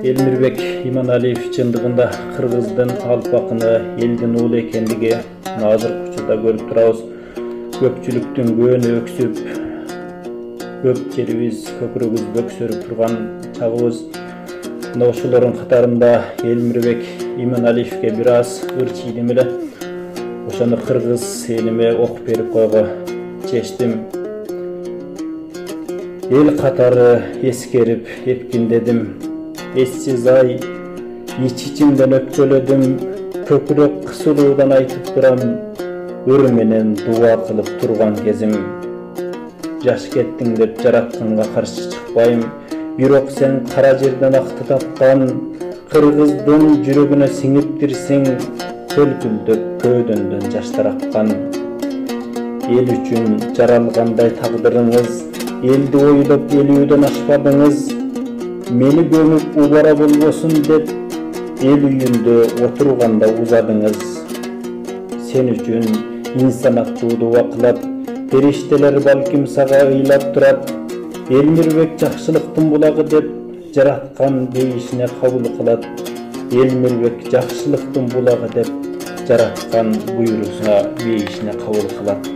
Elmirbek Imanaliyev чындыгында Кыргыздын алпакыны элдин уулу экендиги азыркы учурда көрүп турабыз. Көпчүлүктүн көөнү өксүп, көп жерибиз, көкүрөгүбүз бөксөрүп турган чагыбыз. Мына ошолордун катарында Элмирбек Иманалиевге бир аз ыр чийдим эле. Ошону кыргыз элиме окуп берип койго чечтим. Эл катары эскерип эпкиндедим. Эссиз ай ич-ичимден өткөлөдүм. Көкүрөк кысылуудан айтып турам, өр менен дуа кылып турган кезим. Жаш кеттиң деп жаратканга каршы чыкпайм, бирок сен кара жерден акты тапкан, кыргыздын жүрөгүнө сиңиптирсиң, көлкүлдөп көөдөндөн жаштар аккан. Эл үчүн жаралгандай тагдырыңыз, элди ойлоп элүүдөн ашпадыңыз. Мени көмүп убара болбосун деп эл үйүндө отурганда узадыңыз. Сен үчүн инсан аттуу дуба кылат, периштелер балким сага ыйлап турат. Элмирбек жакшылыктын булагы деп жараткан бейишине кабыл кылат. Элмирбек жакшылыктын булагы деп жараткан буйрусуна бейишине кабыл кылат.